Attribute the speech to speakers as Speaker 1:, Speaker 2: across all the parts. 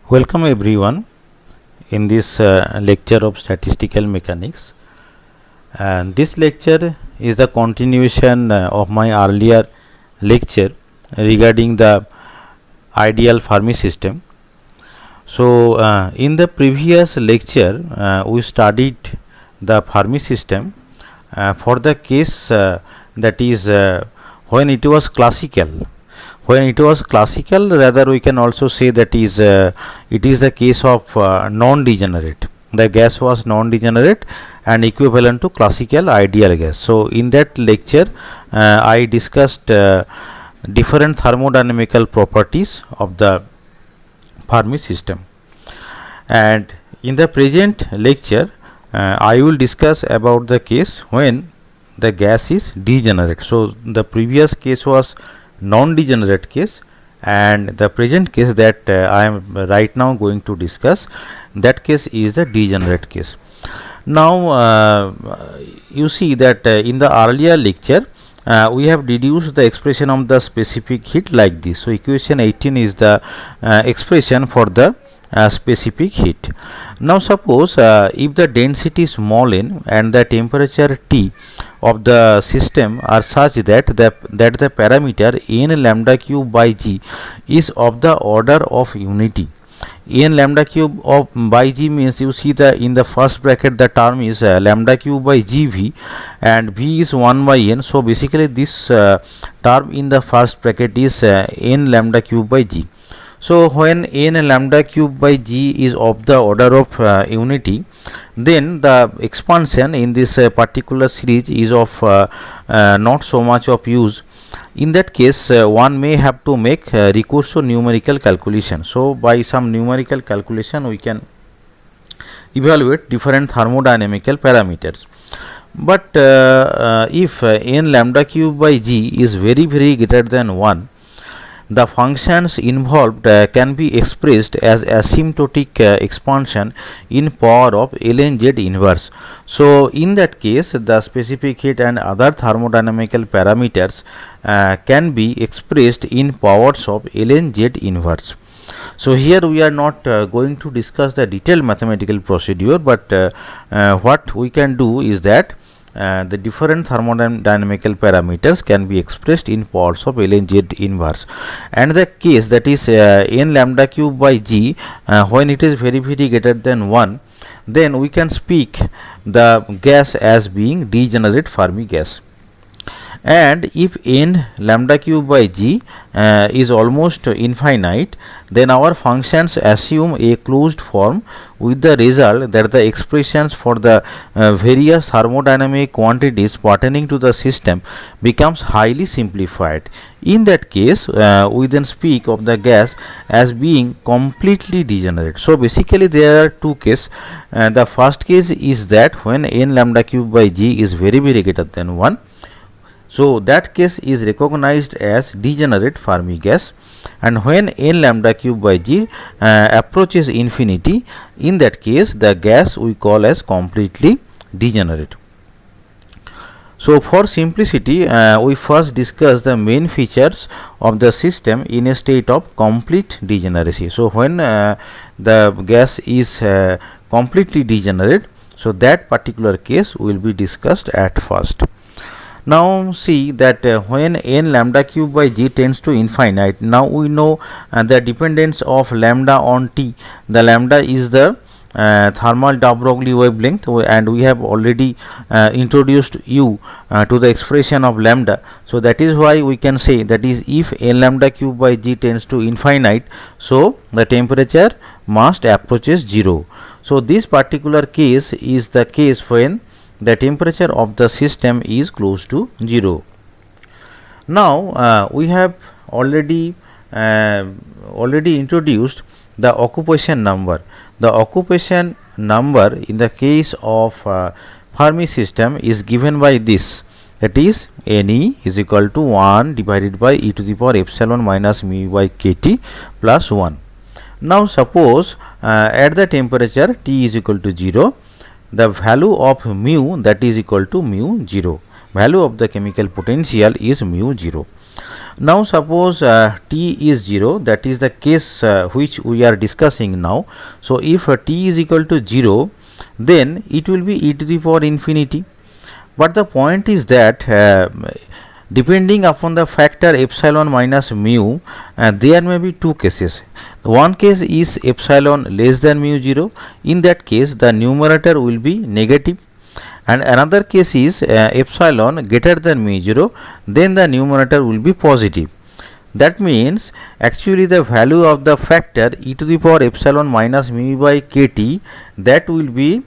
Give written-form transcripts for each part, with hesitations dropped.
Speaker 1: Welcome everyone in this lecture of statistical mechanics, and this lecture is the continuation of my earlier lecture regarding the ideal Fermi system. So in the previous lecture we studied the Fermi system for the case that is when it was classical. When it was classical, rather we can also say that it is the case of non-degenerate. The gas was non-degenerate and equivalent to classical ideal gas. So in that lecture I discussed different thermodynamical properties of the Fermi system, and in the present lecture I will discuss about the case when the gas is degenerate. So the previous case was non-degenerate case, and the present case that I am right now going to discuss, that case is the degenerate case. Now you see that in the earlier lecture we have deduced the expression of the specific heat like this. So equation 18 is the expression for the specific heat. Now suppose if the density is small n and the temperature T of the system are such that the parameter n lambda cube by g is of the order of unity. N lambda cube of by g means, you see the in the first bracket the term is lambda cube by gv, and v is 1 by n. So basically this term in the first bracket is n lambda cube by g. So when n lambda cube by g is of the order of unity, then the expansion in this particular series is of not so much of use. In that case one may have to make recourse to numerical calculation. So by some numerical calculation we can evaluate different thermodynamical parameters. But if n lambda cube by g is very greater than 1, the functions involved can be expressed as asymptotic expansion in power of ln z inverse. So in that case the specific heat and other thermodynamical parameters can be expressed in powers of ln z inverse. So here we are not going to discuss the detailed mathematical procedure, but what we can do is that the different thermodynamical parameters can be expressed in powers of ln z inverse, and the case that is n lambda cube by g when it is very greater than 1, then we can speak the gas as being degenerate Fermi gas. And if n lambda cube by g is almost infinite, then our functions assume a closed form, with the result that the expressions for the various thermodynamic quantities pertaining to the system becomes highly simplified. In that case we then speak of the gas as being completely degenerate. So basically there are two cases. The first case is that when n lambda cube by g is very greater than 1, so that case is recognized as degenerate Fermi gas, and when n lambda cube by g approaches infinity, in that case the gas we call as completely degenerate. So for simplicity we first discuss the main features of the system in a state of complete degeneracy. So when the gas is completely degenerate, so that particular case will be discussed at first. Now see that when n lambda cube by g tends to infinite, now we know the dependence of lambda on T. The lambda is the thermal de Broglie wavelength, and we have already introduced you to the expression of lambda. So that is why we can say that is if n lambda cube by g tends to infinite, so the temperature must approaches 0. So this particular case is the case when the temperature of the system is close to 0. Now we have already introduced the occupation number. The occupation number in the case of Fermi system is given by this, that is Ne is equal to 1 divided by e to the power epsilon minus mu by kT plus 1. Now suppose at the temperature T is equal to 0, the value of mu, that is equal to mu 0. Value of the chemical potential is mu 0. Now suppose t is 0, that is the case which we are discussing now. So if t is equal to 0, then it will be e to the power infinity. But the point is that depending upon the factor epsilon minus mu, there may be two cases. One case is epsilon less than mu 0. In that case, the numerator will be negative, and another case is epsilon greater than mu 0, then the numerator will be positive. That means actually the value of the factor e to the power epsilon minus mu by kt, that will be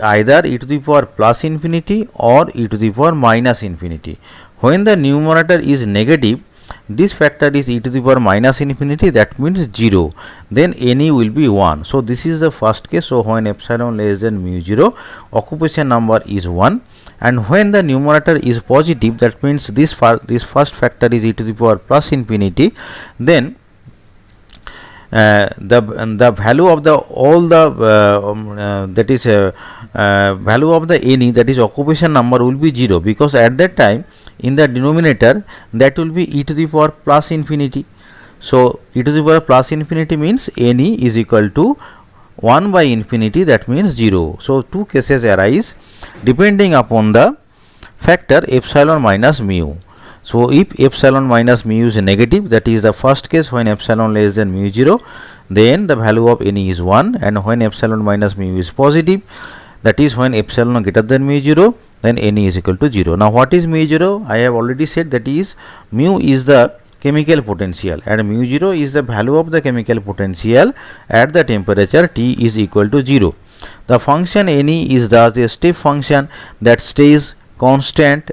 Speaker 1: either e to the power plus infinity or e to the power minus infinity. When the numerator is negative, this factor is e to the power minus infinity, that means 0, then ne will be 1. So this is the first case. So when epsilon less than mu 0, occupation number is 1, and when the numerator is positive, that means this first factor is e to the power plus infinity, then the value of the all the that is value of the ne, that is occupation number, will be 0, because at that time in the denominator that will be e to the power plus infinity. So e to the power plus infinity means ne is equal to 1 by infinity, that means 0. So two cases arise depending upon the factor epsilon minus mu. So if epsilon minus mu is negative, that is the first case when epsilon less than mu 0, then the value of ne is 1, and when epsilon minus mu is positive, that is when epsilon greater than mu 0, then ne is equal to 0. Now what is mu 0? I have already said, that is mu is the chemical potential, and mu 0 is the value of the chemical potential at the temperature T is equal to 0. The function ne is thus a step function that stays constant,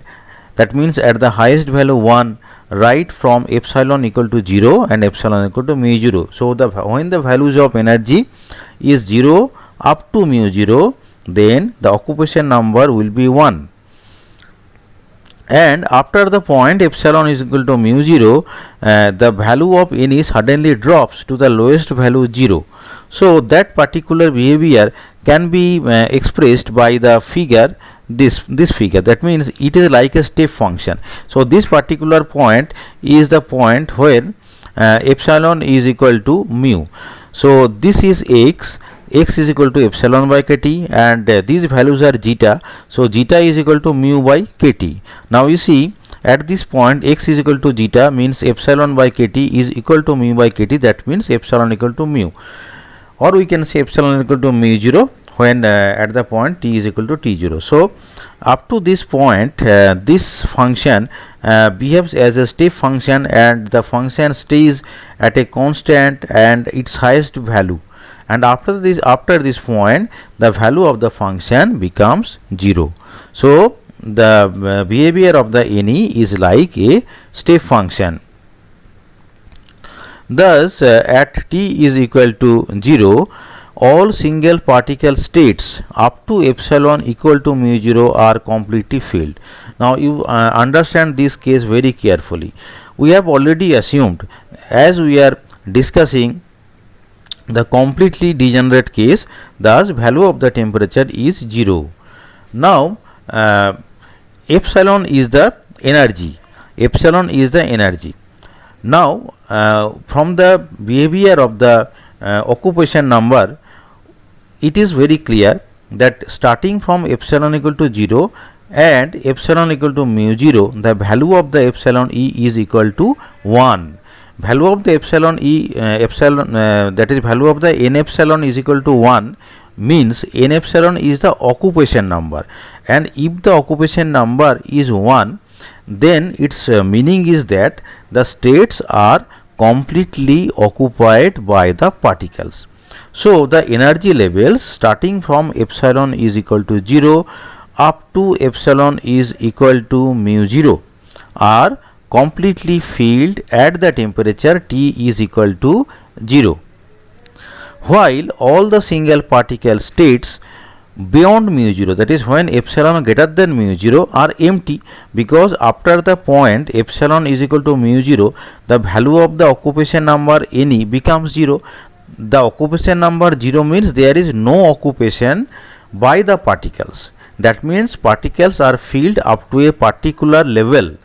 Speaker 1: that means at the highest value 1, right from epsilon equal to 0 and epsilon equal to mu 0. So when the values of energy is 0 up to mu 0, then the occupation number will be 1, and after the point epsilon is equal to mu 0, the value of ne suddenly drops to the lowest value 0. So that particular behavior can be expressed by the figure, this figure. That means it is like a step function. So this particular point is the point where epsilon is equal to mu. So this is x is equal to epsilon by kt, and these values are zeta. So zeta is equal to mu by kt. Now you see, at this point x is equal to zeta means epsilon by kt is equal to mu by kt, that means epsilon equal to mu, or we can say epsilon equal to mu 0 when at the point t is equal to t0. So up to this point this function behaves as a step function, and the function stays at a constant and its highest value, and after this point the value of the function becomes 0. So the behavior of the ne is like a step function. Thus at t is equal to 0, all single particle states up to epsilon equal to mu 0 are completely filled. Now you understand this case very carefully. We have already assumed, as we are discussing the completely degenerate case, thus value of the temperature is 0. Now epsilon is the energy. Now from the behavior of the occupation number, it is very clear that starting from epsilon equal to 0 and epsilon equal to mu 0, the value of the epsilon e is equal to 1. Value of the epsilon e that is value of the n epsilon is equal to 1 means n epsilon is the occupation number, and if the occupation number is 1, then its meaning is that the states are completely occupied by the particles. So the energy levels starting from epsilon is equal to 0 up to epsilon is equal to mu 0 are completely filled at the temperature T is equal to 0, while all the single particle states beyond mu 0, that is when epsilon greater than mu 0, are empty, because after the point epsilon is equal to mu 0, the value of the occupation number ne becomes 0. The occupation number 0 means there is no occupation by the particles. That means particles are filled up to a particular level.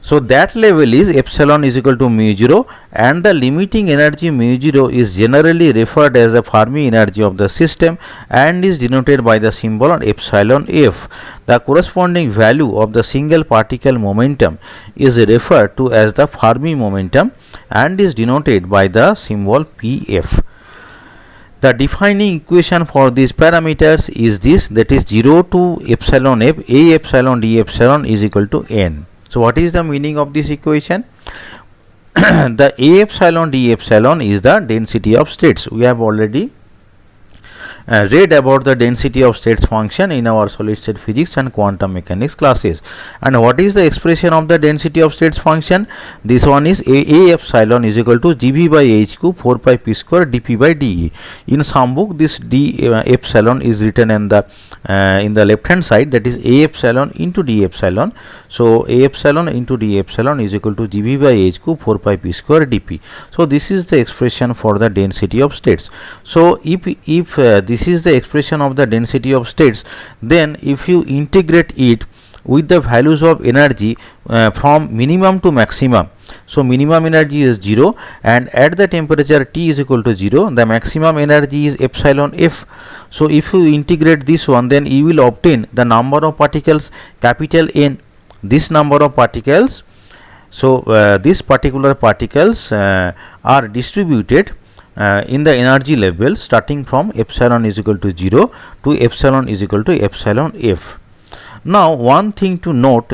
Speaker 1: So that level is epsilon is equal to mu 0, and the limiting energy mu 0 is generally referred as the Fermi energy of the system and is denoted by the symbol epsilon f. The corresponding value of the single particle momentum is referred to as the Fermi momentum and is denoted by the symbol pf. The defining equation for these parameters is this, that is 0 to epsilon f, a epsilon d epsilon is equal to n. So what is the meaning of this equation? The a epsilon d epsilon is the density of states. We have already read about the density of states function in our solid state physics and quantum mechanics classes. And what is the expression of the density of states function? This one is a epsilon is equal to gv by h cube 4 pi p square dp by de. In some book this d epsilon is written in the left hand side, that is a epsilon into d epsilon. So a epsilon into d epsilon is equal to gv by h cube 4 pi p square dp. So this is the expression for the density of states. So if this is the expression of the density of states, then if you integrate it with the values of energy from minimum to maximum, so minimum energy is 0, and at the temperature T is equal to 0, the maximum energy is epsilon f. So if you integrate this one, then you will obtain the number of particles capital N. This number of particles, so these particular particles are distributed in the energy level starting from epsilon is equal to 0 to epsilon is equal to epsilon f. Now one thing to note,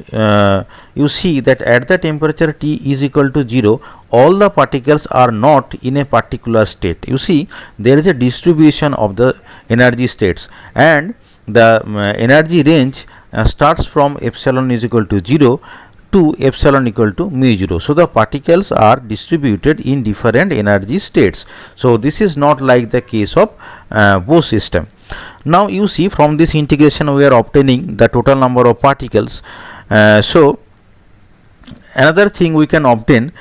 Speaker 1: you see that at the temperature T is equal to 0, all the particles are not in a particular state. You see there is a distribution of the energy states, and the energy range starts from epsilon is equal to 0 to epsilon equal to mu 0. So the particles are distributed in different energy states. So this is not like the case of Bohr system. Now you see from this integration we are obtaining the total number of particles. So another thing we can obtain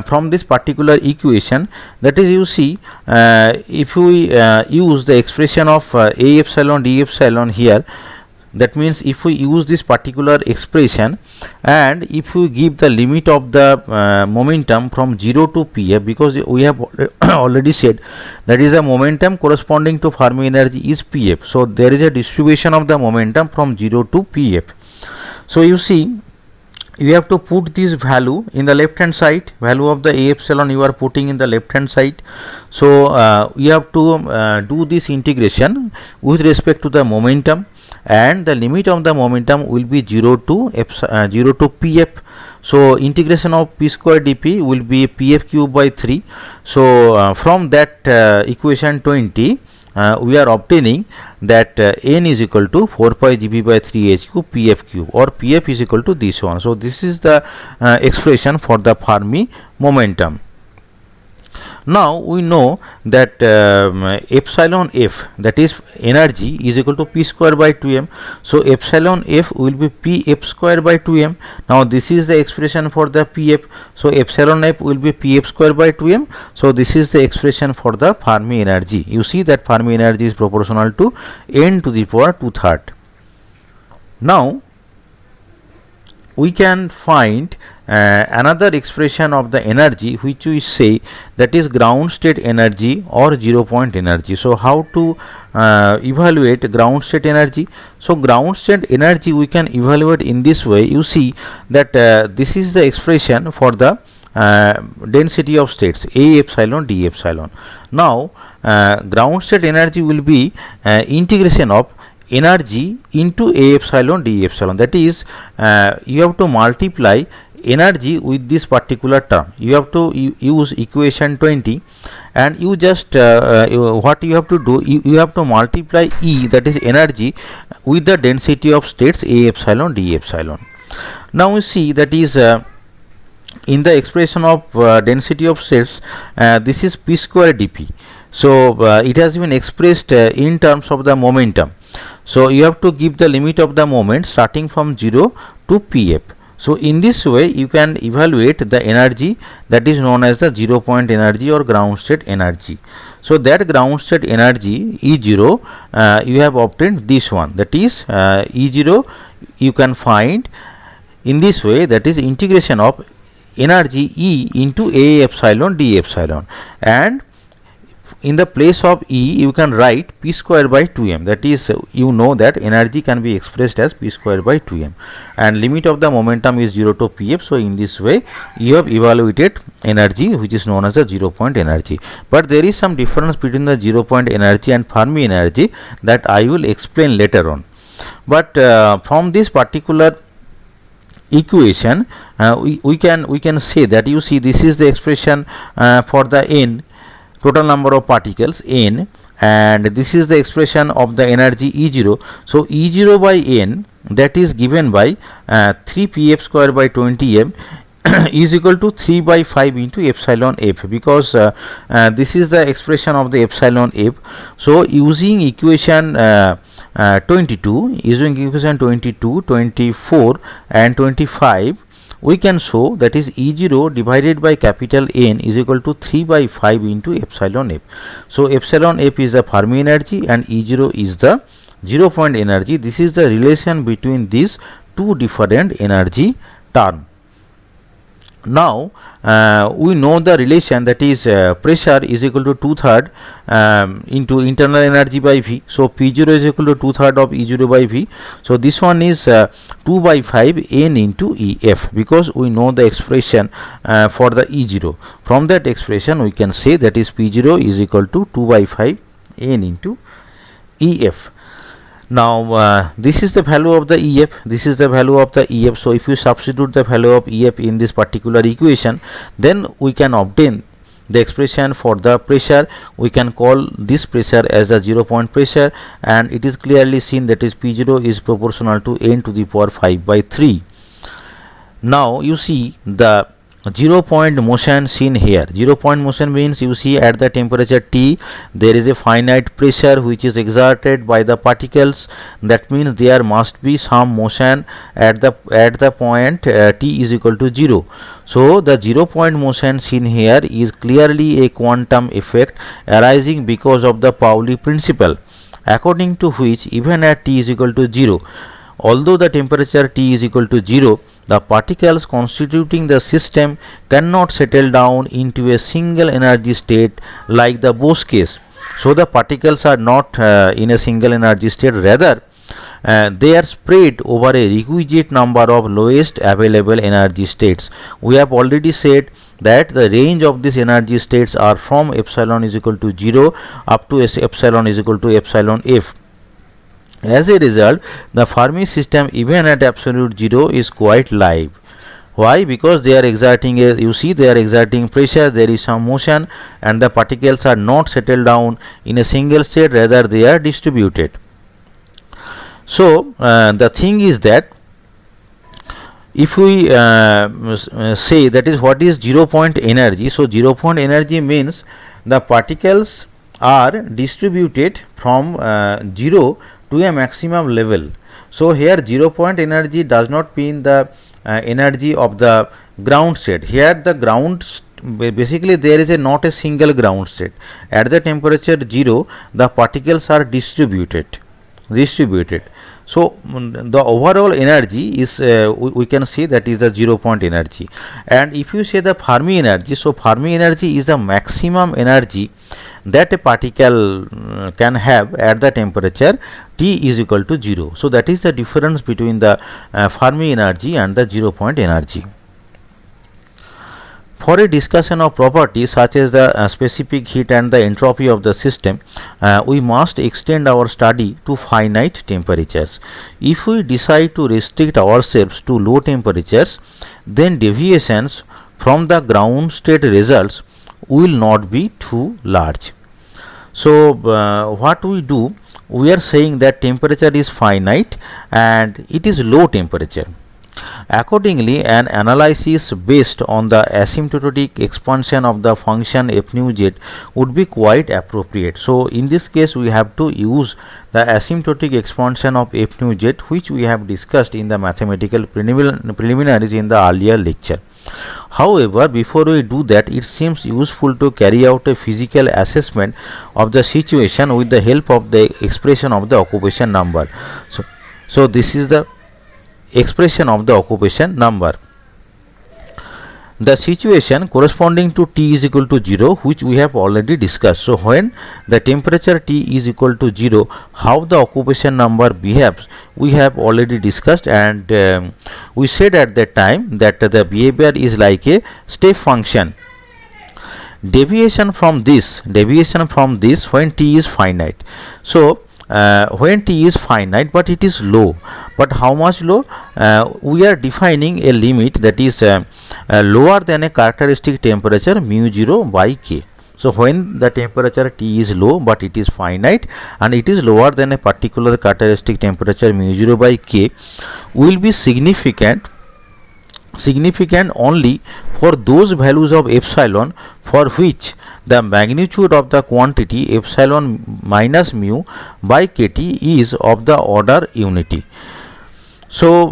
Speaker 1: from this particular equation, that is, you see if we use the expression of a epsilon d epsilon here, that means if we use this particular expression and if we give the limit of the momentum from 0 to pf, because we have already said that is a momentum corresponding to Fermi energy is pf. So there is a distribution of the momentum from 0 to pf. So you see you have to put this value in the left hand side, value of the a epsilon you are putting in the left hand side. So you have to do this integration with respect to the momentum, and the limit of the momentum will be 0 to pf. So integration of p square dp will be pf cube by 3. So from that equation 20 we are obtaining that n is equal to 4 pi gp by 3 h cube pf cube, or pf is equal to this one. So this is the expression for the Fermi momentum. Now we know that epsilon f, that is energy, is equal to p square by 2m. So epsilon f will be pf square by 2m. Now this is the expression for the pf. So epsilon f will be pf square by 2m. So this is the expression for the Fermi energy. You see that Fermi energy is proportional to n to the power 2/3. Now we can find another expression of the energy, which we say that is ground state energy or 0 point energy. So how to evaluate ground state energy? So ground state energy we can evaluate in this way. You see that this is the expression for the density of states a epsilon d epsilon. Now ground state energy will be integration of energy into a epsilon d epsilon. That is, you have to multiply energy with this particular term. You have to use equation 20, and you just what you have to do, you have to multiply E, that is energy, with the density of states a epsilon d epsilon. Now we see that is in the expression of density of states, this is p square dp. So it has been expressed in terms of the momentum. So you have to give the limit of the moment starting from 0 to pf. So in this way you can evaluate the energy that is known as the 0 point energy or ground state energy. So that ground state energy E0, you have obtained this one, that is E0 you can find in this way, that is integration of energy E into A epsilon d epsilon, and in the place of E you can write p square by 2m, that is you know that energy can be expressed as p square by 2m, and limit of the momentum is 0 to pf. So in this way you have evaluated energy which is known as the 0 point energy. But there is some difference between the 0 point energy and Fermi energy that I will explain later on. But from this particular equation we can say that, you see, this is the expression for the n, total number of particles n, and this is the expression of the energy E0. So E0 by n, that is given by 3 pf square by 20m is equal to 3 by 5 into epsilon f, because this is the expression of the epsilon f. So using equation 22, 24 and 25, we can show that is E0 divided by capital N is equal to 3 by 5 into epsilon f. So epsilon f is the Fermi energy and E0 is the 0 point energy. This is the relation between these two different energy terms. Now we know the relation, that is pressure is equal to 2/3 into internal energy by V. So P0 is equal to 2/3 of E0 by V. So this one is 2 by 5 N into EF, because we know the expression for the E0. From that expression we can say that is P0 is equal to 2 by 5 N into EF. Now this is the value of the EF, this is the value of the EF. So if you substitute the value of EF in this particular equation, then we can obtain the expression for the pressure. We can call this pressure as the 0 point pressure, and it is clearly seen that is P0 is proportional to n to the power 5 by 3. Now you see the 0 point motion seen here. 0 point motion means, you see, at the temperature T there is a finite pressure which is exerted by the particles. That means there must be some motion at the point T is equal to 0. So the 0 point motion seen here is clearly a quantum effect arising because of the Pauli principle, according to which even at T is equal to 0, although the temperature T is equal to 0, the particles constituting the system cannot settle down into a single energy state like the Bose case. So the particles are not in a single energy state, rather they are spread over a requisite number of lowest available energy states. We have already said that the range of these energy states are from epsilon is equal to 0 up to epsilon is equal to epsilon f. As a result, the Fermi system even at absolute 0 is quite live. Why? Because they are exerting they are exerting pressure, there is some motion, and the particles are not settled down in a single state, rather they are distributed. So the thing is that if we say that is what is 0 point energy. So 0 point energy means the particles are distributed from 0 to a maximum level. So here 0 point energy does not mean the energy of the ground state. Here the ground basically there is not a single ground state. At the temperature 0, the particles are distributed. So the overall energy is we can say that is the 0 point energy. And if you say the Fermi energy, so Fermi energy is the maximum energy that a particle can have at the temperature T is equal to 0. So that is the difference between the Fermi energy and the 0 point energy. For a discussion of properties such as the specific heat and the entropy of the system, we must extend our study to finite temperatures. If we decide to restrict ourselves to low temperatures, then deviations from the ground state results will not be too large. So what we do, we are saying that temperature is finite and it is low temperature. Accordingly, an analysis based on the asymptotic expansion of the function f nu z would be quite appropriate. So in this case we have to use the asymptotic expansion of f nu z, which we have discussed in the mathematical preliminaries in the earlier lecture. However, before we do that, it seems useful to carry out a physical assessment of the situation with the help of the expression of the occupation number. So this is the expression of the occupation number. The situation corresponding to T is equal to 0, which we have already discussed. So when the temperature T is equal to 0, how the occupation number behaves, we have already discussed, and we said at that time that the behavior is like a step function. Deviation from this when T is finite. So when T is finite but it is low, but how much low? We are defining a limit that is lower than a characteristic temperature mu 0 by K. So when the temperature T is low but it is finite and it is lower than a particular characteristic temperature mu 0 by K, will be significant only for those values of epsilon for which the magnitude of the quantity epsilon minus mu by kt is of the order unity. So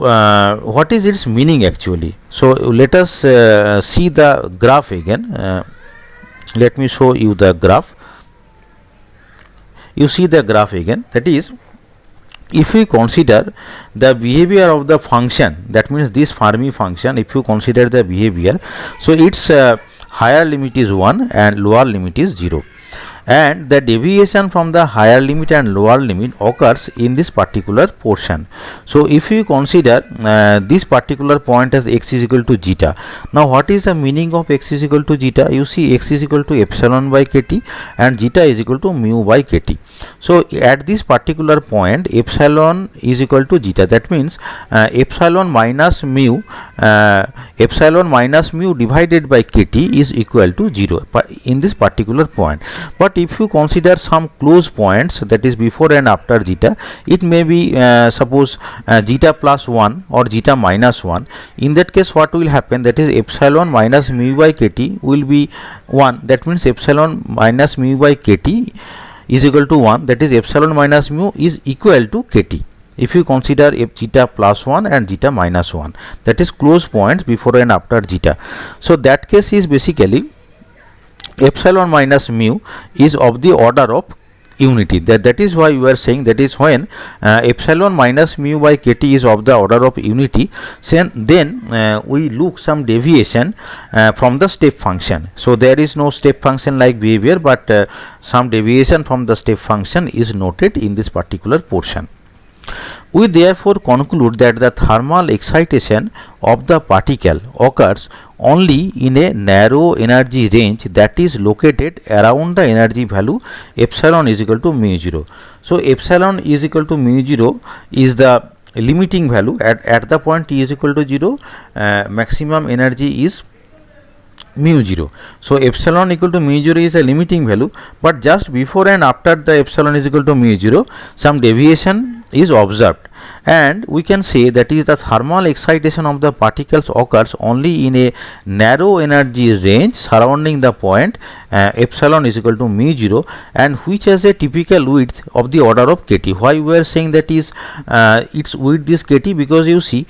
Speaker 1: what is its meaning actually? So let us see the graph again. Let me show you the graph. You see the graph again, that is, if we consider the behavior of the function, that means this Fermi function, if you consider the behavior, so its higher limit is 1 and lower limit is 0, and the deviation from the higher limit and lower limit occurs in this particular portion. So if you consider this particular point as x is equal to zeta, now what is the meaning of x is equal to zeta? You see, x is equal to epsilon by kt and zeta is equal to mu by kt. So at this particular point epsilon is equal to zeta, that means epsilon minus mu divided by kt is equal to 0 in this particular point. But if you consider some close points, that is before and after zeta, it may be suppose zeta plus 1 or zeta minus 1. In that case what will happen, that is epsilon minus mu by kt will be 1, that means epsilon minus mu by kt is equal to 1, that is epsilon minus mu is equal to kt. If you consider zeta plus 1 and zeta minus 1, that is close points before and after zeta. So that case is basically epsilon minus mu is of the order of unity. That is why we are saying, that is when epsilon minus mu by kt is of the order of unity, then we look some deviation from the step function. So there is no step function like behavior, but some deviation from the step function is noted in this particular portion. We therefore conclude that the thermal excitation of the particle occurs only in a narrow energy range that is located around the energy value epsilon is equal to mu 0. So epsilon is equal to mu 0 is the limiting value at the point t is equal to 0. Maximum energy is mu 0. So epsilon equal to mu 0 is a limiting value, but just before and after the epsilon is equal to mu 0, some deviation is observed, and we can say that is the thermal excitation of the particles occurs only in a narrow energy range surrounding the point epsilon is equal to mu 0, and which has a typical width of the order of kt. Why we are saying that is its width is kt? Because you see,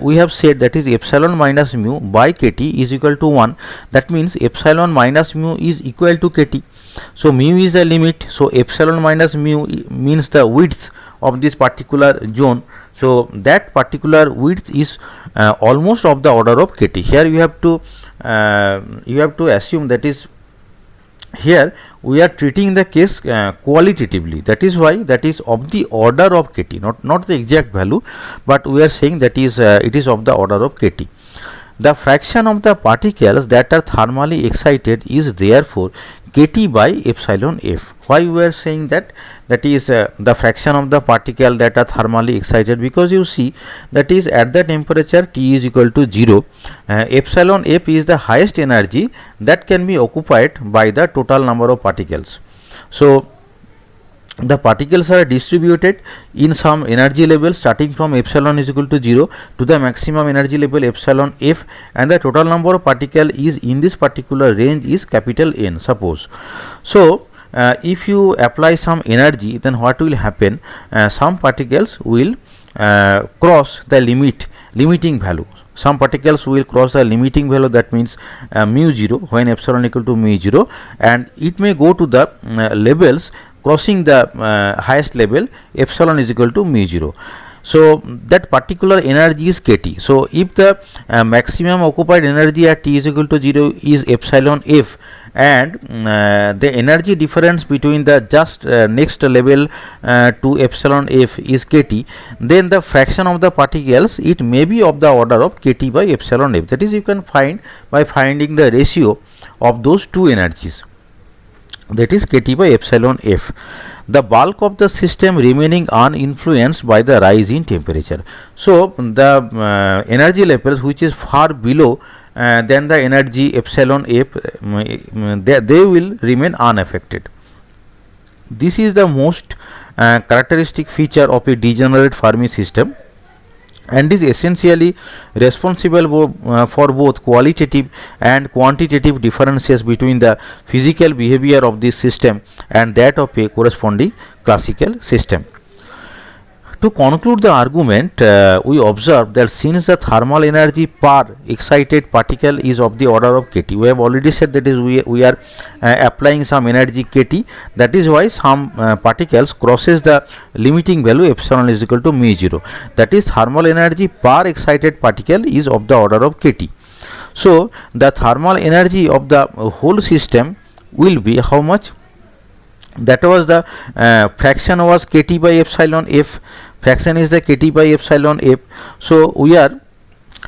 Speaker 1: we have said that is epsilon minus mu by kt is equal to 1, that means epsilon minus mu is equal to kt. So mu is a limit, so epsilon minus mu means the width of this particular zone. So that particular width is almost of the order of kt. Here you have to assume, that is, here we are treating the case qualitatively. That is why that is of the order of kt, not the exact value, but we are saying that is it is of the order of kt. The fraction of the particles that are thermally excited is therefore kt by epsilon f. Why we are saying that is the fraction of the particle that are thermally excited? Because you see, that is at the temperature t is equal to 0, epsilon f is the highest energy that can be occupied by the total number of particles. So the particles are distributed in some energy level starting from epsilon is equal to 0 to the maximum energy level epsilon f, and the total number of particle is in this particular range is capital N, suppose. So if you apply some energy, then what will happen? Some particles will cross the limiting value. Some particles will cross the limiting value, that means mu 0 when epsilon equal to mu 0, and it may go to the levels crossing the highest level epsilon is equal to mu 0. So that particular energy is kT. So if the maximum occupied energy at t is equal to 0 is epsilon f, and the energy difference between the just next level to epsilon f is kT, then the fraction of the particles, it may be of the order of kT by epsilon f. That is, you can find by finding the ratio of those two energies, that is kT by epsilon f. The bulk of the system remaining uninfluenced by the rise in temperature. So the energy levels which is far below than the energy epsilon f, they will remain unaffected. This is the most characteristic feature of a degenerate Fermi system, and is essentially responsible for both qualitative and quantitative differences between the physical behavior of this system and that of a corresponding classical system. To conclude the argument, we observe that since the thermal energy per excited particle is of the order of kT, we have already said that is we are applying some energy kT, that is why some particles crosses the limiting value epsilon is equal to mu 0, that is thermal energy per excited particle is of the order of kT. So the thermal energy of the whole system will be how much? That was the fraction was kT by epsilon f, fraction is the kT by epsilon f. So we are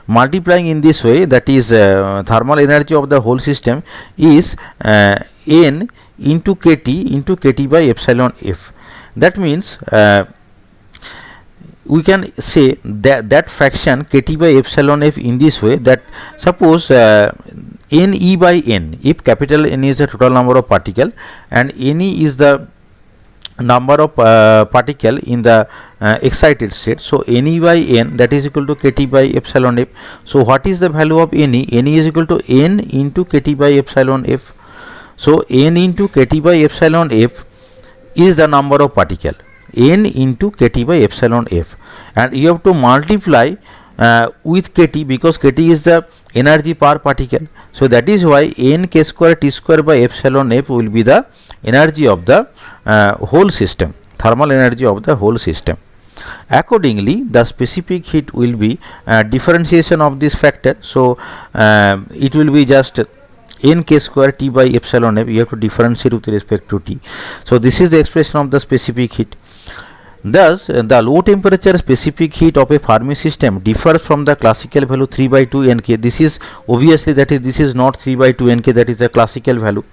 Speaker 1: multiplying in this way, that is thermal energy of the whole system is n into kT by epsilon f. That means we can say that fraction kT by epsilon f in this way, that suppose Ne by n, if capital N is the total number of particle and Ne is the number of particle in the excited state, so Ne by n, that is equal to kT by epsilon f. So what is the value of Ne? Ne is equal to n into kT by epsilon f. So n into kT by epsilon f is the number of particle, n into kT by epsilon f, and you have to multiply with kT, because kT is the energy per particle. So that is why n k square t square by epsilon f will be the energy of the whole system, thermal energy of the whole system. Accordingly, the specific heat will be differentiation of this factor. So it will be just n k square t by epsilon f. You have to differentiate with respect to t. So this is the expression of the specific heat. Thus, the low temperature specific heat of a Fermi system differs from the classical value 3 by 2 Nk. This is obviously, that is, this is not 3 by 2 Nk, that is the classical value,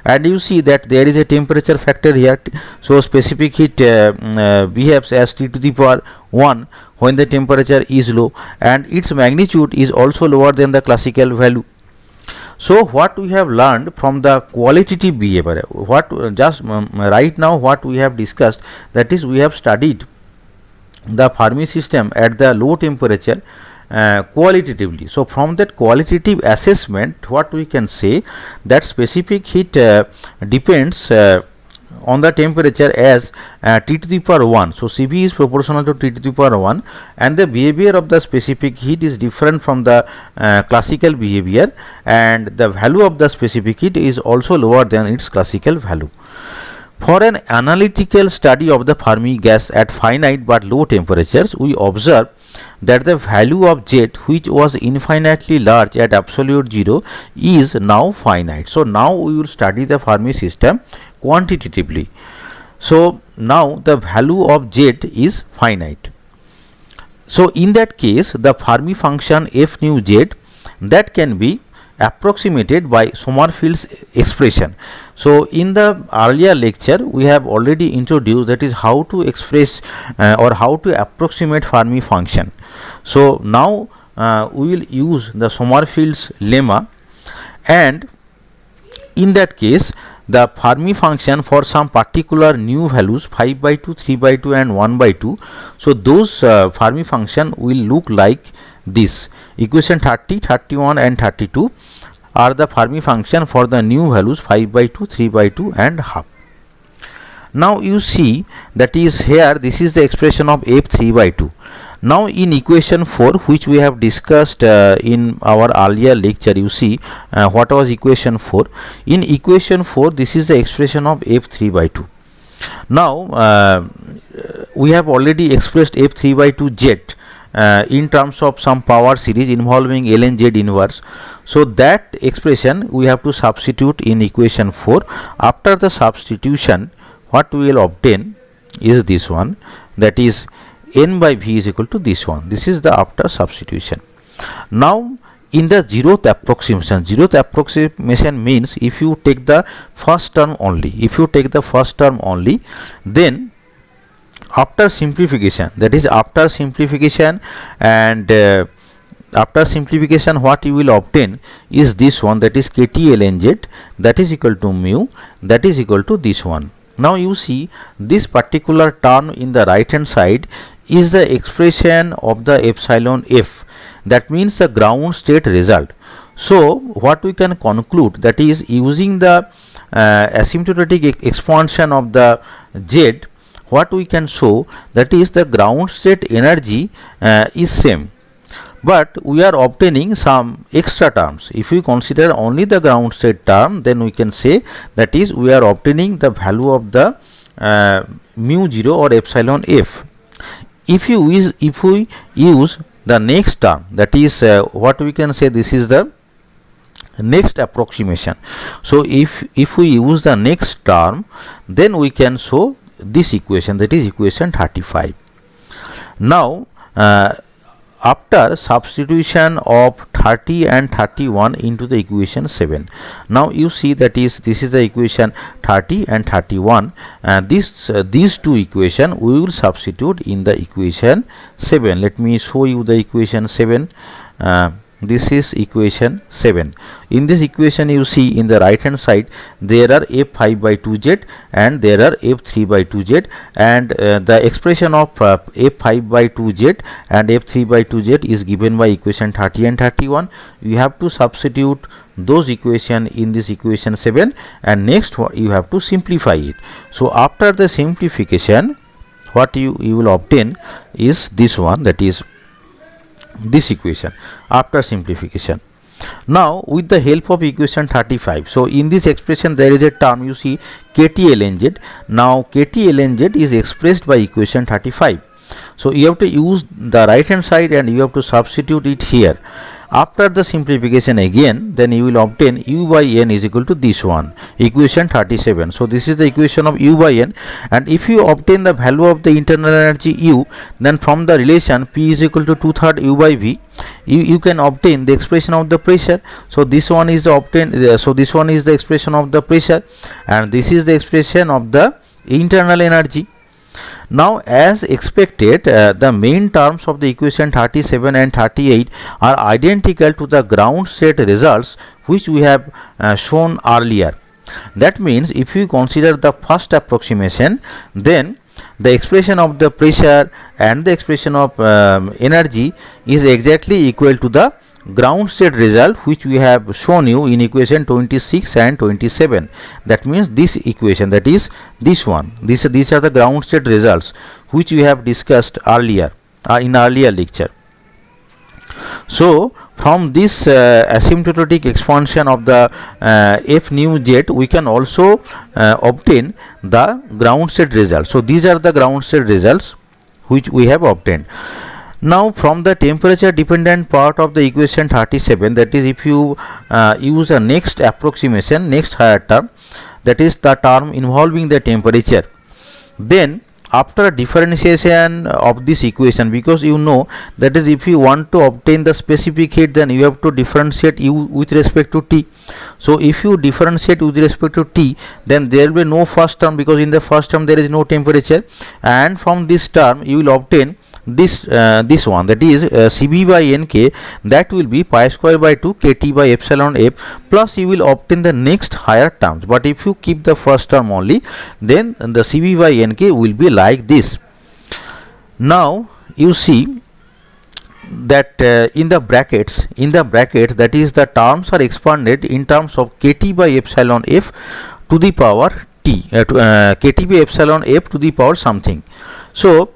Speaker 1: and you see that there is a temperature factor here. So specific heat behaves as T to the power 1 when the temperature is low, and its magnitude is also lower than the classical value. So what we have learned from the qualitative behavior, what just right now what we have discussed, that is we have studied the Fermi system at the low temperature qualitatively. So from that qualitative assessment, what we can say, that specific heat depends on the temperature as T to the power 1. So Cv is proportional to T to the power 1, and the behavior of the specific heat is different from the classical behavior, and the value of the specific heat is also lower than its classical value. For an analytical study of the Fermi gas at finite but low temperatures, we observe that the value of Z, which was infinitely large at absolute zero, is now finite. So now we will study the Fermi system quantitatively. So now the value of Z is finite. So in that case, the Fermi function f nu Z, that can be approximated by Sommerfield's expression. So in the earlier lecture we have already introduced, that is how to express or how to approximate Fermi function. So now we will use the Sommerfield's lemma, and in that case the Fermi function for some particular new values 5 by 2, 3 by 2 and 1 by 2. So those Fermi function will look like this. Equation 30, 31 and 32 are the Fermi function for the new values 5 by 2, 3 by 2 and half. Now you see, that is here this is the expression of f 3 by 2. Now in equation 4, which we have discussed in our earlier lecture, you see what was equation 4. In equation 4, this is the expression of f 3 by 2. Now we have already expressed f3 by 2 z in terms of some power series involving ln z inverse. So that expression we have to substitute in equation 4. After the substitution, what we will obtain is this one, that is n by v is equal to this one. This is the after substitution. Now in the zeroth approximation means if you take the first term only, then after simplification, that is after simplification, and after simplification what you will obtain is this one, that is kt ln z, that is equal to mu, that is equal to this one. Now you see this particular term in the right hand side is the expression of the epsilon f, that means the ground state result. So what we can conclude, that is using the asymptotic expansion of the z, what we can show, that is the ground state energy is same, but we are obtaining some extra terms. If we consider only the ground state term, then we can say that is we are obtaining the value of the mu 0 or epsilon f. If we use the next term, that is what we can say, this is the next approximation. So if we use the next term, then we can show this equation, that is equation 35. Now after substitution of 30 and 31 into the equation 7, now you see that is this is the equation 30 and 31, and these two equation we will substitute in the equation 7. Let me show you the equation 7. This is equation 7. In this equation you see in the right hand side there are f5 by 2z and there are f3 by 2z, and the expression of f5 by 2z and f3 by 2z is given by equation 30 and 31. You have to substitute those equation in this equation 7, and next you have to simplify it. So after the simplification, what you will obtain is this one, that is this equation after simplification. Now with the help of equation 35, so in this expression there is a term, you see kt ln z. Now kt ln z is expressed by equation 35. So you have to use the right hand side and you have to substitute it here. After the simplification again, then you will obtain u by n is equal to this one, equation 37. So this is the equation of u by n, and if you obtain the value of the internal energy u, then from the relation P is equal to 2/3 u by v, you can obtain the expression of the pressure. So this one is this one is the expression of the pressure, and this is the expression of the internal energy. Now as expected, the main terms of the equation 37 and 38 are identical to the ground state results which we have shown earlier. That means if you consider the first approximation, then the expression of the pressure and the expression of energy is exactly equal to the ground state result which we have shown you in equation 26 and 27. That means this equation, that is this one, these are the ground state results which we have discussed earlier in earlier lecture. So from this asymptotic expansion of the f nu z, we can also obtain the ground state results. So these are the ground state results which we have obtained. Now from the temperature dependent part of the equation 37, that is if you use the next approximation, next higher term, that is the term involving the temperature, then after differentiation of this equation, because you know that is if you want to obtain the specific heat, then you have to differentiate u with respect to t. So if you differentiate with respect to t, then there will be no first term, because in the first term there is no temperature, and from this term you will obtain this one, that is Cv by Nk, that will be pi square by 2 kt by epsilon f, plus you will obtain the next higher terms. But if you keep the first term only, then the Cv by Nk will be like this. Now you see that in the brackets, that is the terms are expanded in terms of kt by epsilon f to the power t, kt by epsilon f to the power something. So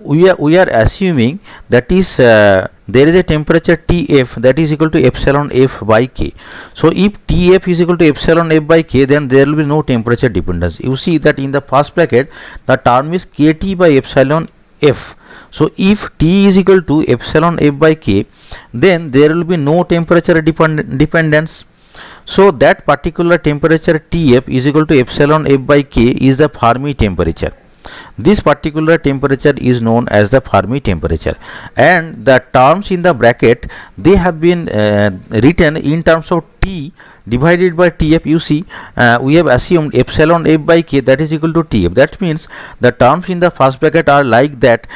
Speaker 1: we are assuming that is there is a temperature Tf that is equal to epsilon f by k. So if Tf is equal to epsilon f by k, then there will be no temperature dependence. You see that in the first bracket the term is kt by epsilon f. So if T is equal to epsilon f by k, then there will be no temperature dependence. So that particular temperature Tf is equal to epsilon f by k is the Fermi temperature. This particular temperature is known as the Fermi temperature, and the terms in the bracket, they have been written in terms of T divided by Tf. You see, we have assumed epsilon f by k, that is equal to Tf. That means the terms in the first bracket are like that,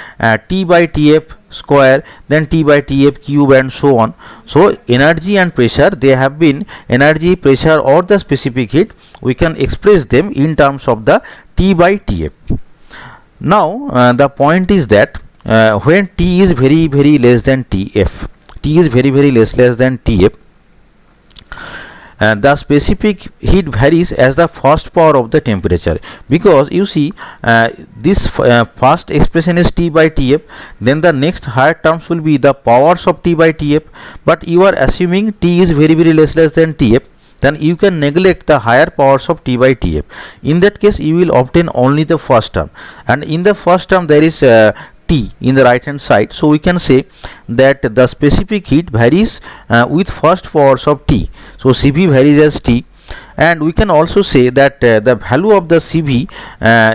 Speaker 1: T by Tf square, then T by Tf cube, and so on. So energy and pressure, they have been energy, pressure, or the specific heat, we can express them in terms of the T by Tf. Now the point is that when T is very less than Tf, T is very less than Tf, the specific heat varies as the first power of the temperature, because you see this first expression is T by Tf, then the next higher terms will be the powers of T by Tf, but you are assuming T is very less than Tf, then you can neglect the higher powers of T by Tf. In that case, you will obtain only the first term, and in the first term there is T in the right hand side. So we can say that the specific heat varies with first powers of T. So Cv varies as T, and we can also say that the value of the Cv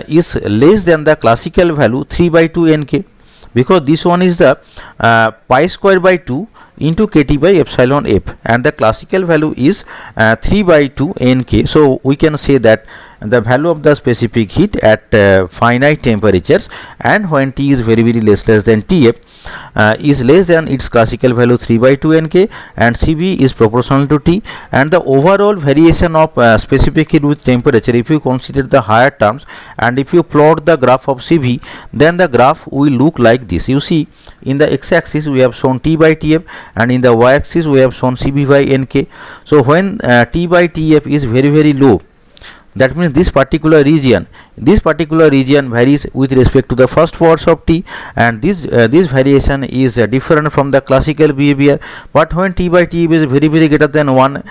Speaker 1: is less than the classical value 3 by 2 Nk, because this one is the pi square by 2 into kt by epsilon f, and the classical value is 3 by 2 Nk. So we can say that the value of the specific heat at finite temperatures and when T is very less than Tf is less than its classical value 3 by 2 Nk, and Cv is proportional to T, and the overall variation of specific heat with temperature, if you consider the higher terms and if you plot the graph of Cv, then the graph will look like this. You see, in the x-axis we have shown T by Tf, and in the y-axis we have shown Cv by Nk. So when T by Tf is very low, that means this particular region varies with respect to the first powers of T, and this variation is different from the classical behavior. But when T by Tf is very greater than 1,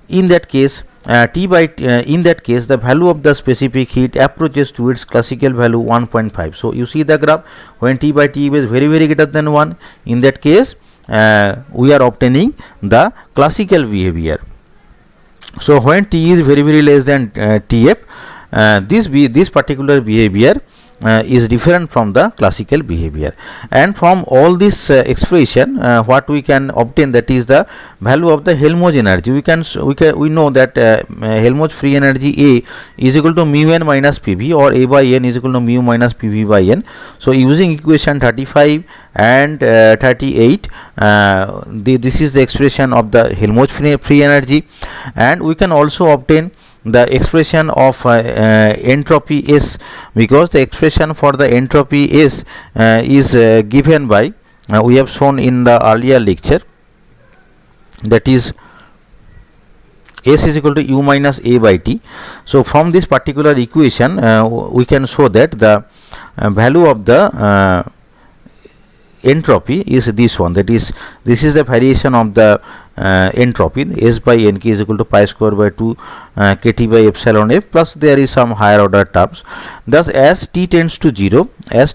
Speaker 1: in that case the value of the specific heat approaches to its classical value 1.5. So you see the graph, when T by Tf is very greater than 1, in that case we are obtaining the classical behavior. So when T is very very less than Tf, this particular behavior is different from the classical behavior. And from all this expression, what we can obtain, that is the value of the Helmholtz energy. We know that Helmholtz free energy A is equal to mu n minus Pv, or A by n is equal to mu minus Pv by n. So using equation 35 and 38, this is the expression of the Helmholtz free energy, and we can also obtain the expression of entropy S, because the expression for the entropy S is given by, we have shown in the earlier lecture, that is S is equal to U minus A by T. So from this particular equation we can show that the value of the entropy is this one, that is, this is the variation of the entropy. S by Nk is equal to pi square by 2 kt by epsilon f, plus there is some higher order terms. Thus as T tends to 0, S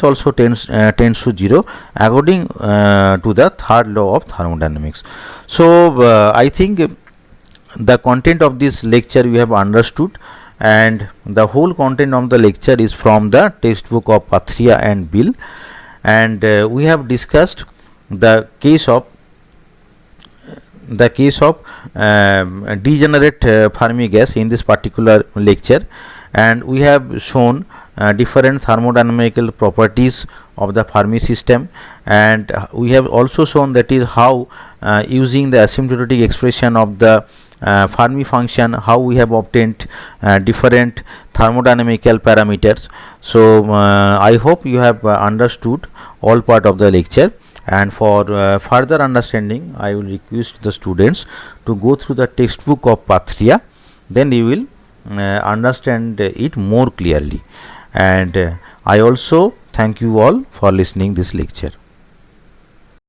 Speaker 1: also tends to 0 according to the third law of thermodynamics. So I think the content of this lecture we have understood, and the whole content of the lecture is from the textbook of Pathria and Bill, and we have discussed the case of degenerate Fermi gas in this particular lecture, and we have shown different thermodynamical properties of the Fermi system, and we have also shown that is how using the asymptotic expression of the Fermi function, how we have obtained different thermodynamical parameters. So I hope you have understood all part of the lecture, and for further understanding I will request the students to go through the textbook of Pathria, then you will understand it more clearly. And I also thank you all for listening this lecture.